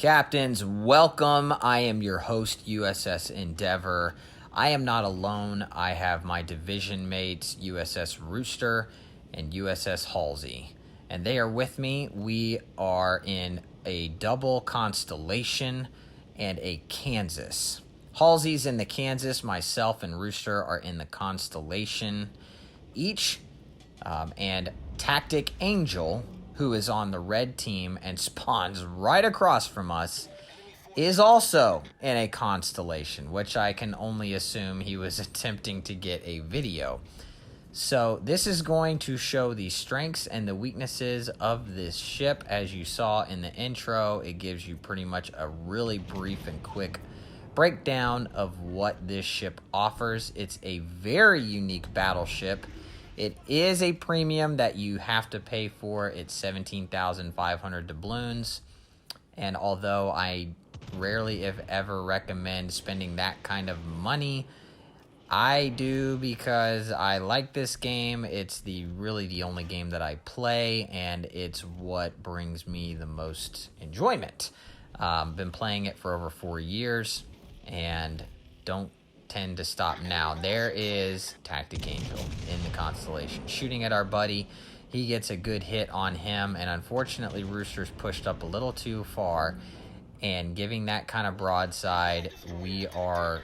Captains, welcome. I am your host, USS Endeavor. I am not alone. I have my division mates, USS Rooster and USS Halsey, and they are with me. We are in a double Constellation and a Kansas. Halsey's in the Kansas. Myself and Rooster are in the Constellation each, and Tactic Angel, who is on the red team and spawns right across from us, is also in a Constellation, which I can only assume he was attempting to get a video. So this is going to show the strengths and the weaknesses of this ship. As you saw in the intro, it gives you pretty much a really brief and quick breakdown of what this ship offers. It's a very unique battleship. It is a premium that you have to pay for. It's 17,500 doubloons. And although I rarely, if ever, recommend spending that kind of money, I do because I like this game. It's really the only game that I play, and it's what brings me the most enjoyment. Been playing it for over 4 years, and don't tend to stop now. There is Tactic Angel in the Constellation shooting at our buddy. He gets a good hit on him, and unfortunately Rooster's pushed up a little too far, and giving that kind of broadside, we are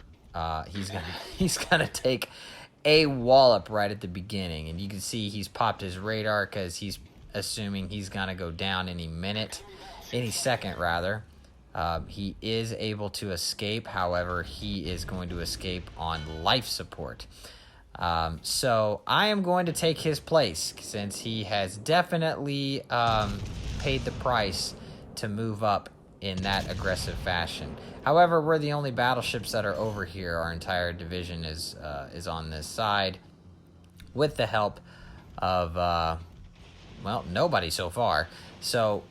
he's gonna take a wallop right at the beginning. And you can see he's popped his radar because he's assuming he's gonna go down any second rather. He is able to escape. However, he is going to escape on life support. So I am going to take his place since he has definitely paid the price to move up in that aggressive fashion. However, we're the only battleships that are over here. Our entire division is on this side with the help of, nobody so far. So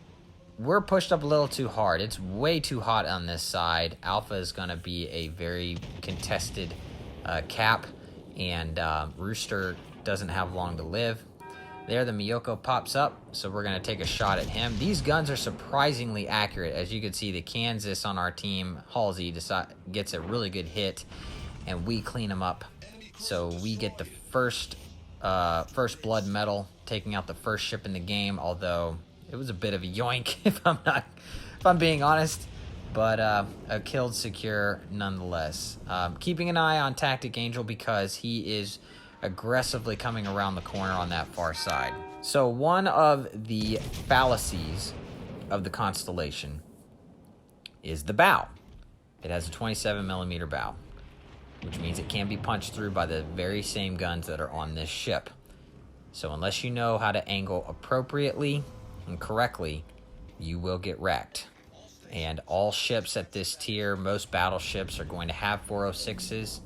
we're pushed up a little too hard. It's way too hot on this side. Alpha is going to be a very contested cap, and Rooster doesn't have long to live. There, the Miyoko pops up, so we're going to take a shot at him. These guns are surprisingly accurate. As you can see, the Kansas on our team, Halsey, gets a really good hit, and we clean him up. So we get the first blood medal, taking out the first ship in the game, although it was a bit of a yoink, if I'm being honest, but a killed secure nonetheless. Keeping an eye on Tactic Angel because he is aggressively coming around the corner on that far side. So one of the fallacies of the Constellation is the bow. It has a 27 millimeter bow, which means it can be punched through by the very same guns that are on this ship. So unless you know how to angle appropriately and correctly, you will get wrecked. And all ships at this tier, most battleships, are going to have 406s,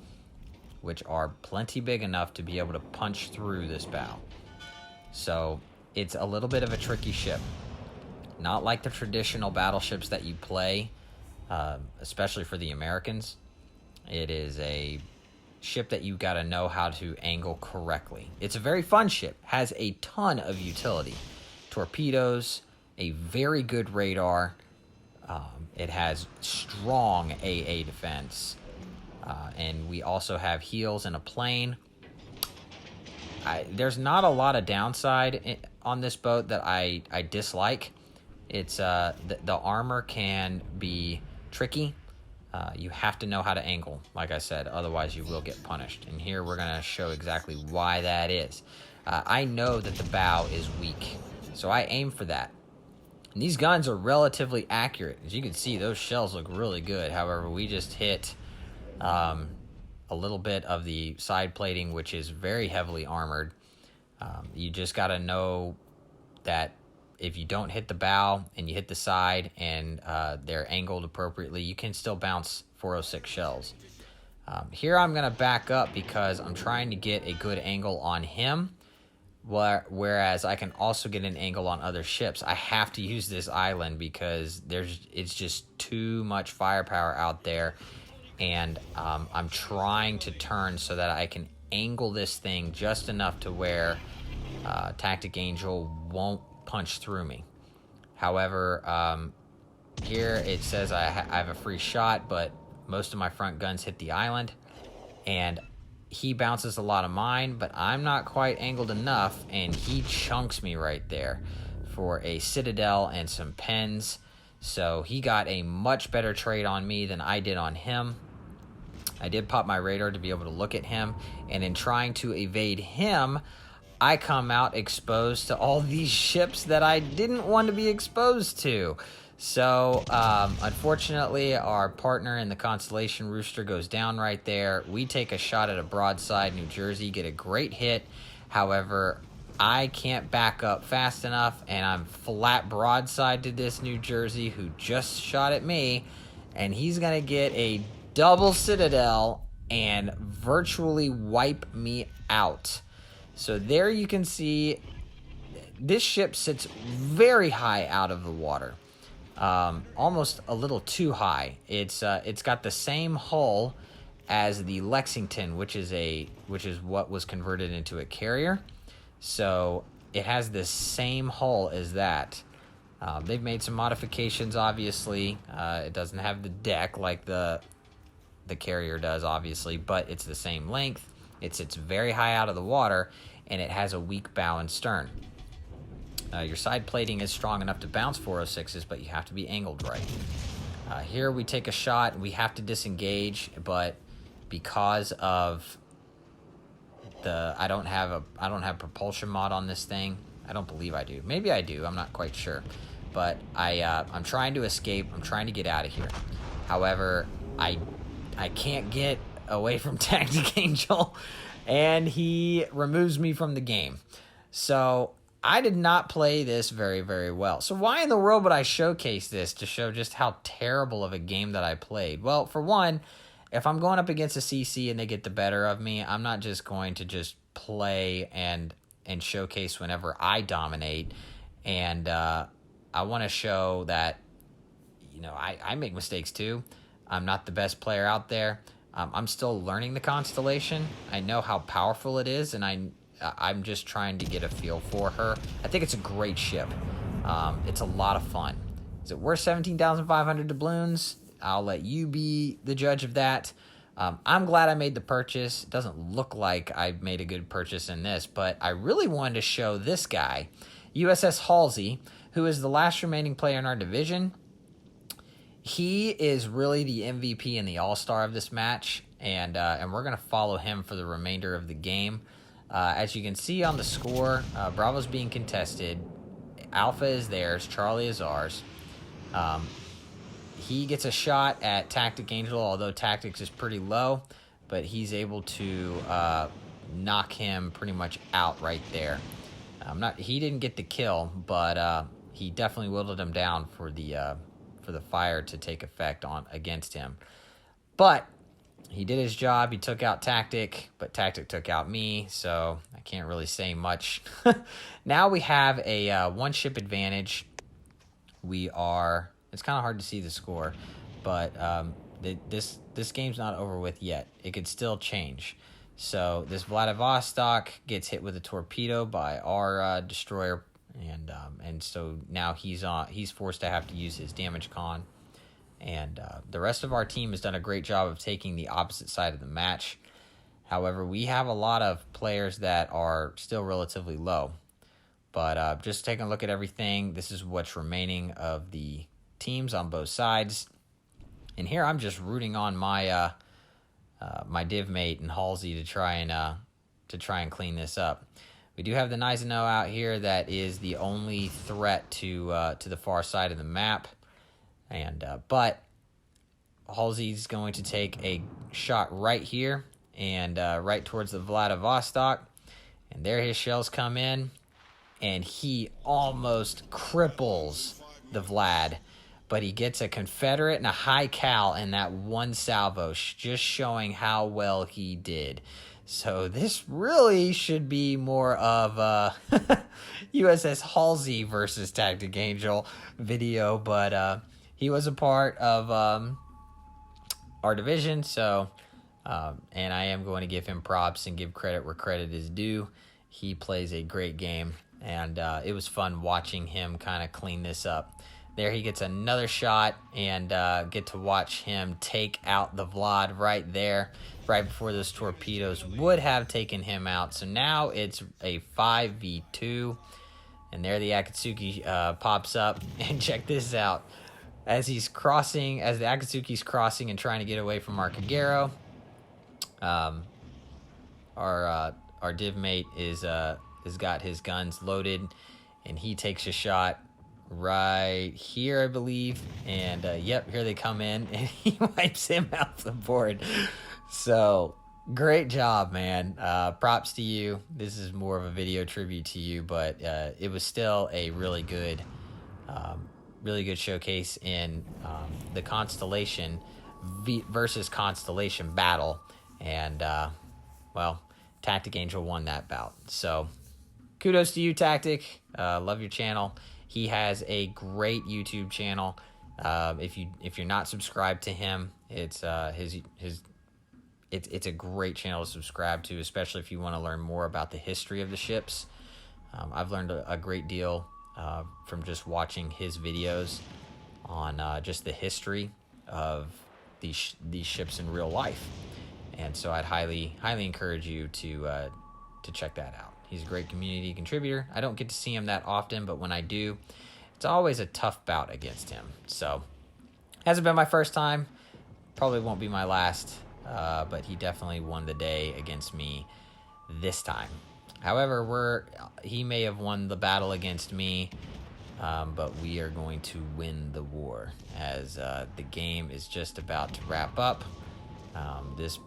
which are plenty big enough to be able to punch through this bow. So it's a little bit of a tricky ship. Not like the traditional battleships that you play, especially for the Americans. It is a ship that you got to know how to angle correctly. It's a very fun ship, has a ton of utility. Torpedoes, a very good radar. It has strong AA defense. And we also have heals and a plane. There's not a lot of downside on this boat that I dislike. It's the armor can be tricky. You have to know how to angle, like I said, otherwise you will get punished. And here we're going to show exactly why that is. I know that the bow is weak, so I aim for that. And these guns are relatively accurate. As you can see, those shells look really good. However, we just hit a little bit of the side plating, which is very heavily armored. You just got to know that if you don't hit the bow and you hit the side and they're angled appropriately, you can still bounce 406 shells. Here I'm going to back up because I'm trying to get a good angle on him, whereas I can also get an angle on other ships. I have to use this island because it's just too much firepower out there. And I'm trying to turn so that I can angle this thing just enough to where Tactic Angel won't punch through me. However, here it says I have a free shot, but most of my front guns hit the island, and he bounces a lot of mine, but I'm not quite angled enough, and he chunks me right there for a citadel and some pens. So he got a much better trade on me than I did on him. I did pop my radar to be able to look at him, and in trying to evade him, I come out exposed to all these ships that I didn't want to be exposed to. So, unfortunately, our partner in the Constellation Rooster goes down right there. We take a shot at a broadside New Jersey, get a great hit. However, I can't back up fast enough, and I'm flat broadside to this New Jersey who just shot at me, and he's going to get a double citadel and virtually wipe me out. So there you can see this ship sits very high out of the water. Almost a little too high. It's got the same hull as the Lexington, which is what was converted into a carrier. So it has the same hull as that. They've made some modifications, obviously. It doesn't have the deck like the carrier does, obviously, but it's the same length. It sits very high out of the water, and it has a weak bow and stern. Your side plating is strong enough to bounce 406s, but you have to be angled right. Here we take a shot. We have to disengage, but because of I don't have propulsion mod on this thing. I don't believe I do. Maybe I do. I'm not quite sure. But I'm trying to escape. I'm trying to get out of here. However, I can't get away from Tactic Angel, and he removes me from the game. So I did not play this very, very well. So why in the world would I showcase this to show just how terrible of a game that I played? Well, for one, if I'm going up against a CC and they get the better of me, I'm not just going to just play and showcase whenever I dominate. And I want to show that, I make mistakes too. I'm not the best player out there. I'm still learning the Constellation. I know how powerful it is, and I'm just trying to get a feel for her. I think it's a great ship. It's a lot of fun. Is it worth 17,500 doubloons? I'll let you be the judge of that. I'm glad I made the purchase. It doesn't look like I made a good purchase in this, but I really wanted to show this guy, USS Halsey, who is the last remaining player in our division. He is really the MVP and the all-star of this match, and we're going to follow him for the remainder of the game. As you can see on the score, Bravo's being contested. Alpha is theirs. Charlie is ours. He gets a shot at Tactic Angel, although Tactics is pretty low, but he's able to knock him pretty much out right there. He didn't get the kill, but he definitely whittled him down for the fire to take effect against him. But he did his job. He took out Tactic, but Tactic took out me, so I can't really say much. Now we have a one-ship advantage. It's kind of hard to see the score, but this game's not over with yet. It could still change. So this Vladivostok gets hit with a torpedo by our destroyer, and so now he's forced to have to use his damage con. And the rest of our team has done a great job of taking the opposite side of the match. However, we have a lot of players that are still relatively low. But just taking a look at everything, this is what's remaining of the teams on both sides. And here I'm just rooting on my my div mate and Halsey to try and clean this up. We do have the Gneisenau out here that is the only threat to the far side of the map. And but Halsey's going to take a shot right here and right towards the Vladivostok. And there his shells come in. And he almost cripples the Vlad. But he gets a Confederate and a high cal in that one salvo, just showing how well he did. So this really should be more of a USS Halsey versus Tactic Angel video. But he was a part of our division. So, and I am going to give him props and give credit where credit is due. He plays a great game. And it was fun watching him kind of clean this up. There he gets another shot, and get to watch him take out the Vlad right there, right before those torpedoes would have taken him out. So now it's a 5v2, and there the Akatsuki pops up, and check this out. As the Akatsuki's crossing and trying to get away from our Kagero, our div mate has got his guns loaded, and he takes a shot right here, I believe. And yep, here they come in, and he wipes him off the board. So great job, man. Props to you. This is more of a video tribute to you, but it was still a really good showcase in the Constellation versus Constellation battle. And well, Tactic Angel won that bout. So kudos to you, Tactic. Love your channel. He has a great YouTube channel. If you're not subscribed to him, it's it's a great channel to subscribe to, especially if you want to learn more about the history of the ships. I've learned a great deal from just watching his videos on just the history of these ships in real life. And so I'd highly encourage you to check that out. He's a great community contributor. I don't get to see him that often, but when I do, it's always a tough bout against him. So hasn't been my first time, probably won't be my last, but he definitely won the day against me this time. However, he may have won the battle against me, but we are going to win the war, as the game is just about to wrap up. This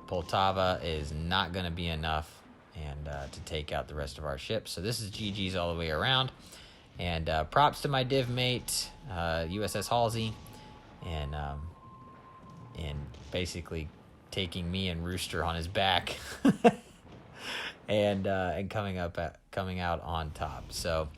Poltava is not going to be enough and to take out the rest of our ships. So this is GG's all the way around. And props to my div mate, USS Halsey, and basically taking me and Rooster on his back and coming out on top. So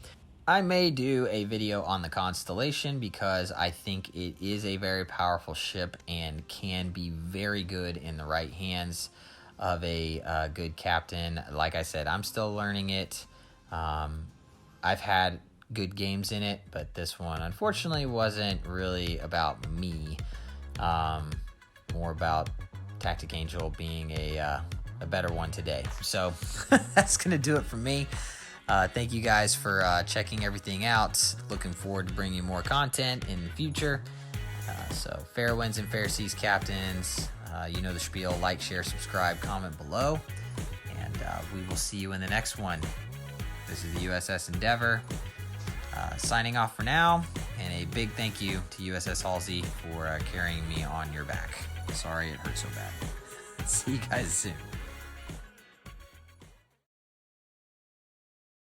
I may do a video on the Constellation because I think it is a very powerful ship and can be very good in the right hands of a good captain. Like I said, I'm still learning it. I've had good games in it, but this one unfortunately wasn't really about me. More about Tactic Angel being a better one today. So that's gonna do it for me. Thank you guys for checking everything out. Looking forward to bringing you more content in the future. So fair winds and fair seas, captains. You know the spiel. Like, share, subscribe, comment below. And we will see you in the next one. This is the USS Endeavor. Signing off for now. And a big thank you to USS Halsey for carrying me on your back. Sorry it hurt so bad. See you guys soon.